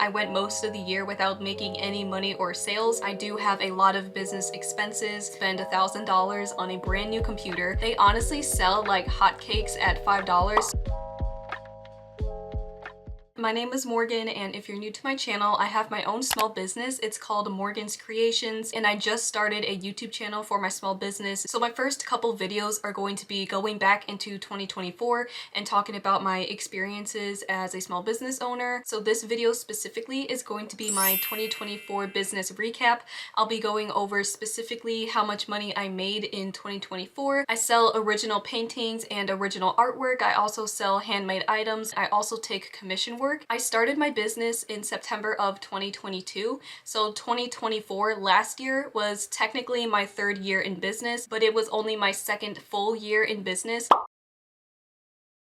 I went most of the year without making any money or sales. I do have a lot of business expenses, spend $1,000 on a brand new computer. They honestly sell like hotcakes at $5. My name is Morgan, and if you're new to my channel, I have my own small business. It's called Morgan's Creations, and I just started a YouTube channel for my small business. So my first couple videos are going to be going back into 2024 and talking about my experiences as a small business owner. So this video specifically is going to be my 2024 business recap. I'll be going over specifically how much money I made in 2024. I sell original paintings and original artwork. I also sell handmade items. I also take commission work. I started my business in September of 2022, so 2024 last year was technically my third year in business, but it was only my second full year in business.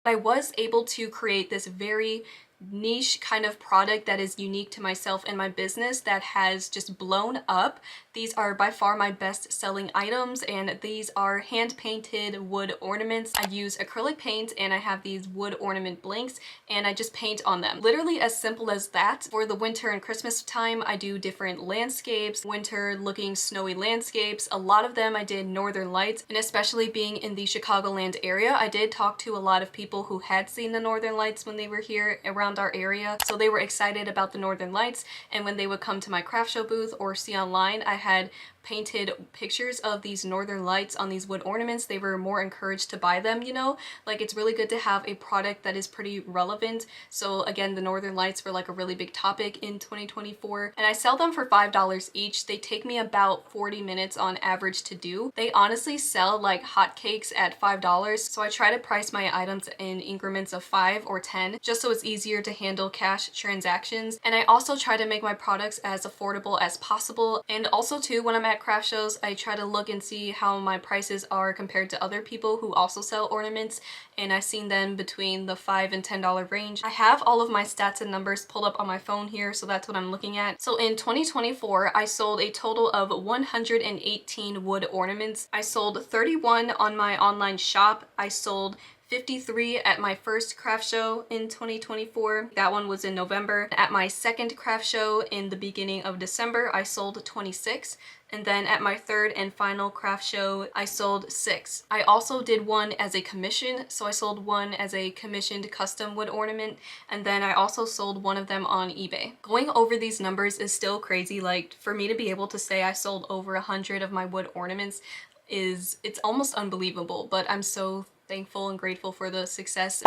I was able to create this very niche kind of product that is unique to myself and my business that has just blown up. These are by far my best selling items, and these are hand painted wood ornaments. I use acrylic paint and I have these wood ornament blanks and I just paint on them. Literally as simple as that. For the winter and Christmas time, I do different landscapes, winter looking snowy landscapes. A lot of them I did northern lights, and especially being in the Chicagoland area, I did talk to a lot of people who had seen the northern lights when they were here around our area, so they were excited about the northern lights, and when they would come to my craft show booth or see online, I had painted pictures of these northern lights on these wood ornaments. They were more encouraged to buy them, you know? Like, it's really good to have a product that is pretty relevant. So again, the northern lights were like a really big topic in 2024, and I sell them for $5 each. They take me about 40 minutes on average to do. They honestly sell like hotcakes at $5, so I try to price my items in increments of 5 or 10 just so it's easier to handle cash transactions. And I also try to make my products as affordable as possible. And also too, when I'm at craft shows, I try to look and see how my prices are compared to other people who also sell ornaments, and I've seen them between the $5 and $10 range. I have all of my stats and numbers pulled up on my phone here, so that's what I'm looking at. So in 2024, I sold a total of 118 wood ornaments. I sold 31 on my online shop. I sold 53 at my first craft show in 2024. That one was in November. At my second craft show in the beginning of December, I sold 26. And then at my third and final craft show, I sold 6. I also did one as a commission, so I sold one as a commissioned custom wood ornament, and then I also sold one of them on eBay. Going over these numbers is still crazy. Like, for me to be able to say I sold over 100 of my wood ornaments it's almost unbelievable, but I'm so thankful and grateful for the success.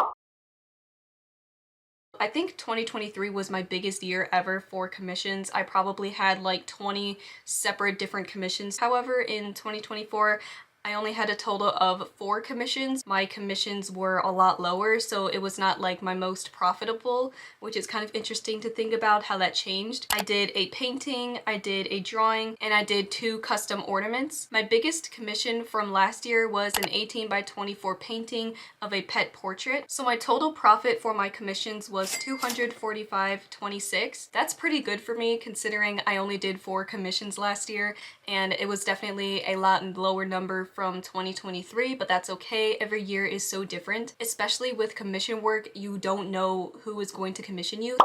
I think 2023 was my biggest year ever for commissions. I probably had like 20 separate different commissions. However, in 2024, I only had a total of 4 commissions. My commissions were a lot lower, so it was not like my most profitable, which is kind of interesting to think about how that changed. I did a painting, I did a drawing, and I did 2 custom ornaments. My biggest commission from last year was an 18 by 24 painting of a pet portrait. So my total profit for my commissions was $245.26. That's pretty good for me considering I only did 4 commissions last year, and it was definitely a lot lower number from 2023, but that's okay. Every year is so different, especially with commission work. You don't know who is going to commission you.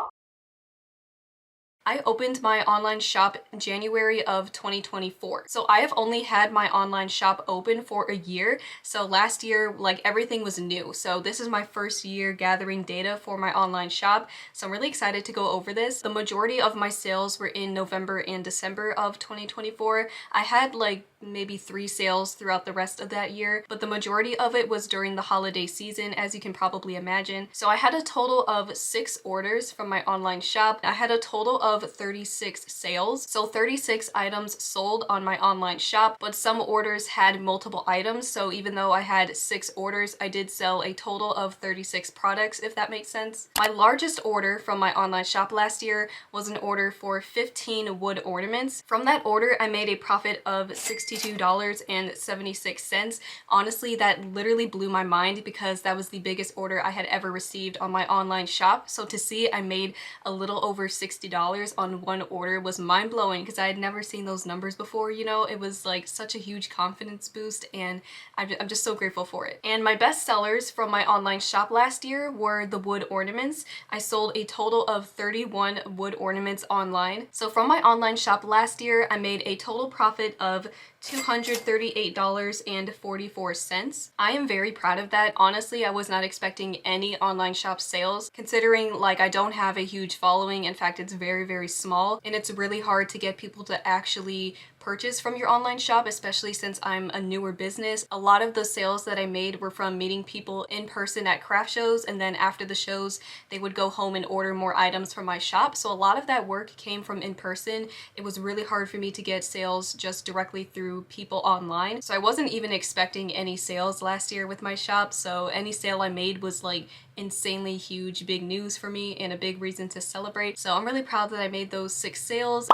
I opened my online shop in January of 2024. So I have only had my online shop open for a year. So last year, like, everything was new. So this is my first year gathering data for my online shop. So I'm really excited to go over this. The majority of my sales were in November and December of 2024. I had like maybe 3 sales throughout the rest of that year, but the majority of it was during the holiday season, as you can probably imagine. So I had a total of 6 orders from my online shop. I had a total of 36 sales. So 36 items sold on my online shop, but some orders had multiple items. So even though I had 6 orders, I did sell a total of 36 products, if that makes sense. My largest order from my online shop last year was an order for 15 wood ornaments. From that order, I made a profit of $16 $62.76. Honestly, that literally blew my mind because that was the biggest order I had ever received on my online shop. So to see I made a little over $60 on one order was mind-blowing because I had never seen those numbers before, you know. It was like such a huge confidence boost, and I'm just so grateful for it. And my best sellers from my online shop last year were the wood ornaments. I sold a total of 31 wood ornaments online. So from my online shop last year, I made a total profit of $238.44. I am very proud of that. Honestly, I was not expecting any online shop sales, considering like I don't have a huge following. In fact, it's very, very small, and it's really hard to get people to actually purchase from your online shop, especially since I'm a newer business. A lot of the sales that I made were from meeting people in person at craft shows, and then after the shows, they would go home and order more items from my shop. So a lot of that work came from in person. It was really hard for me to get sales just directly through people online. So I wasn't even expecting any sales last year with my shop. So any sale I made was like insanely huge, big news for me and a big reason to celebrate. So I'm really proud that I made those 6 sales.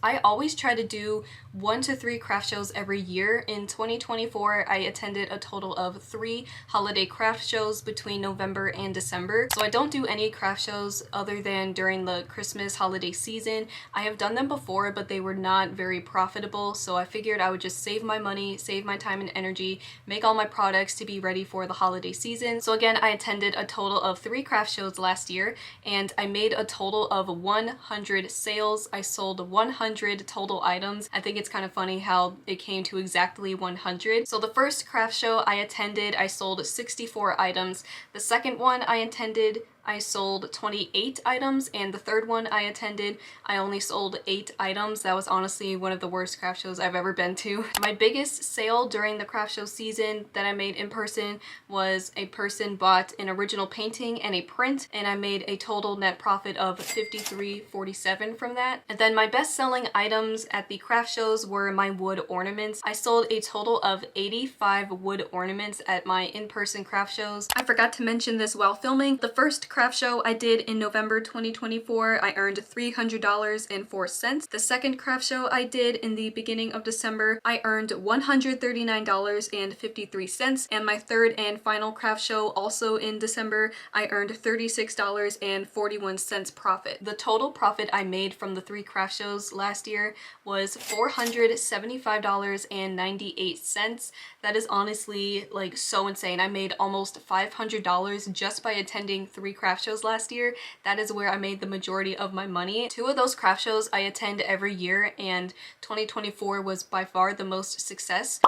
I always try to do 1 to 3 craft shows every year. In 2024, I attended a total of 3 holiday craft shows between November and December. So I don't do any craft shows other than during the Christmas holiday season. I have done them before, but they were not very profitable. So I figured I would just save my money, save my time and energy, make all my products to be ready for the holiday season. So again, I attended a total of 3 craft shows last year, and I made a total of 100 sales. I sold 100 total items. I think it's kind of funny how it came to exactly 100. So the first craft show I attended, I sold 64 items. The second one I attended, I sold 28 items, and the third one I attended, I only sold 8 items. That was honestly one of the worst craft shows I've ever been to. My biggest sale during the craft show season that I made in person was a person bought an original painting and a print, and I made a total net profit of $53.47 from that. And then my best-selling items at the craft shows were my wood ornaments. I sold a total of 85 wood ornaments at my in-person craft shows. I forgot to mention this while filming. The first craft show I did in November 2024, I earned $300.04. The second craft show I did in the beginning of December, I earned $139.53. And my third and final craft show, also in December, I earned $36.41 profit. The total profit I made from the 3 craft shows last year was $475.98. That is honestly like so insane. I made almost $500 just by attending 3 craft shows last year. That is where I made the majority of my money. 2 of those craft shows I attend every year, and 2024 was by far the most success.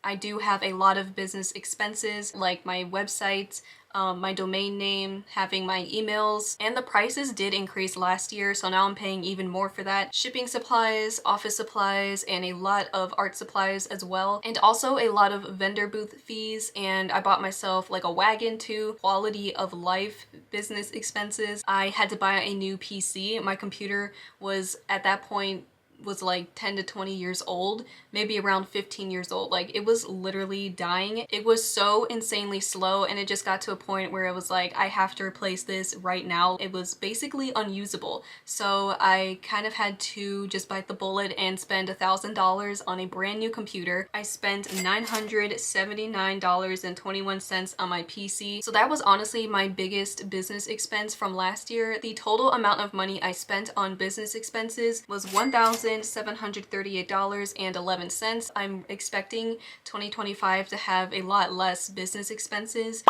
I do have a lot of business expenses like my website, my domain name, having my emails, and the prices did increase last year, so now I'm paying even more for that. Shipping supplies, office supplies, and a lot of art supplies as well, and also a lot of vendor booth fees, and I bought myself like a wagon too. Quality of life, business expenses. I had to buy a new PC. My computer was at that point was like 10 to 20 years old, maybe around 15 years old. Like, it was literally dying. It was so insanely slow, and it just got to a point where it was like, I have to replace this right now. It was basically unusable. So I kind of had to just bite the bullet and spend $1,000 on a brand new computer. I spent $979.21 on my PC. So that was honestly my biggest business expense from last year. The total amount of money I spent on business expenses was $1,738.11. I'm expecting 2025 to have a lot less business expenses.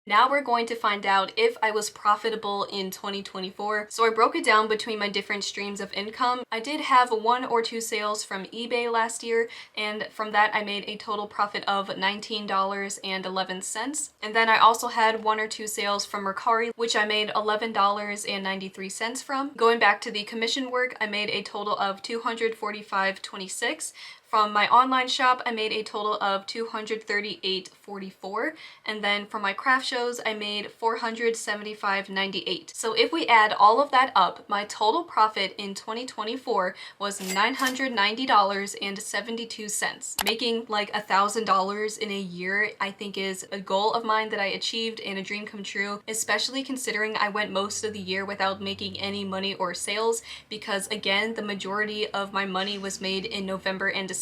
Now we're going to find out if I was profitable in 2024. So I broke it down between my different streams of income. I did have 1 or 2 sales from eBay last year, and from that I made a total profit of $19.11. And then I also had 1 or 2 sales from Mercari, which I made $11.93 from. Going back to the commission work, I made a total of $245.26. From my online shop, I made a total of $238.44, and then from my craft shows, I made $475.98. So if we add all of that up, my total profit in 2024 was $990.72. Making like $1,000 in a year, I think, is a goal of mine that I achieved and a dream come true, especially considering I went most of the year without making any money or sales, because again, the majority of my money was made in November and December.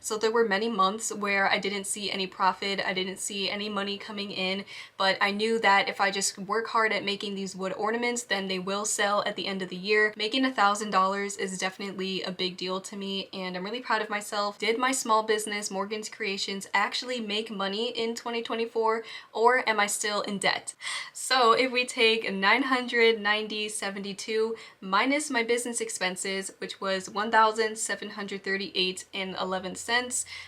So there were many months where I didn't see any profit, I didn't see any money coming in, but I knew that if I just work hard at making these wood ornaments, then they will sell at the end of the year. Making $1,000 is definitely a big deal to me, and I'm really proud of myself. Did my small business, Morgan's Creations, actually make money in 2024, or am I still in debt? So if we take $990.72 minus my business expenses, which was $1,738.11,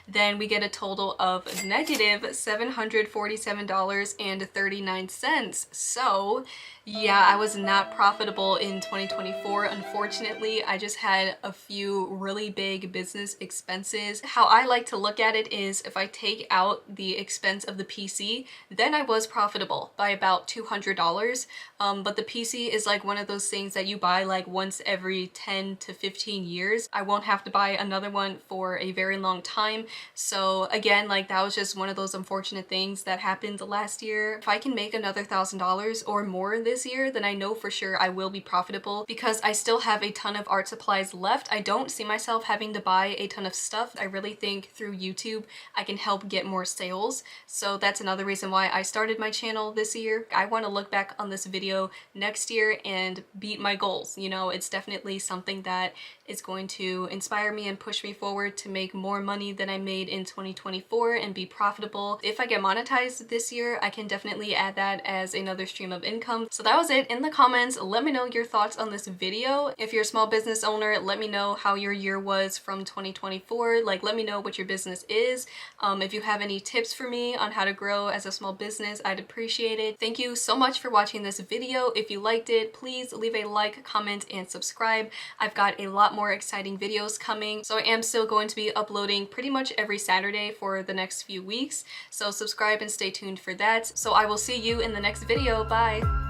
then we get a total of negative $747.39. So yeah, I was not profitable in 2024. Unfortunately, I just had a few really big business expenses. How I like to look at it is if I take out the expense of the PC, then I was profitable by about $200. But the PC is like one of those things that you buy like once every 10 to 15 years. I won't have to buy another one for a very long time. So again, like that was just one of those unfortunate things that happened last year. If I can make another $1,000 or more this year, then I know for sure I will be profitable, because I still have a ton of art supplies left. I don't see myself having to buy a ton of stuff. I really think through YouTube I can help get more sales. So that's another reason why I started my channel this year. I want to look back on this video next year and beat my goals. You know, it's definitely something that is going to inspire me and push me forward to make more money than I made in 2024 and be profitable. If I get monetized this year, I can definitely add that as another stream of income. So that was it. In the comments, let me know your thoughts on this video. If you're a small business owner, let me know how your year was from 2024. Like, let me know what your business is. If you have any tips for me on how to grow as a small business, I'd appreciate it. Thank you so much for watching this video. If you liked it, please leave a like, comment, and subscribe. I've got a lot more exciting videos coming, so I am still going to be uploading pretty much every Saturday for the next few weeks. So subscribe and stay tuned for that. So I will see you in the next video. Bye!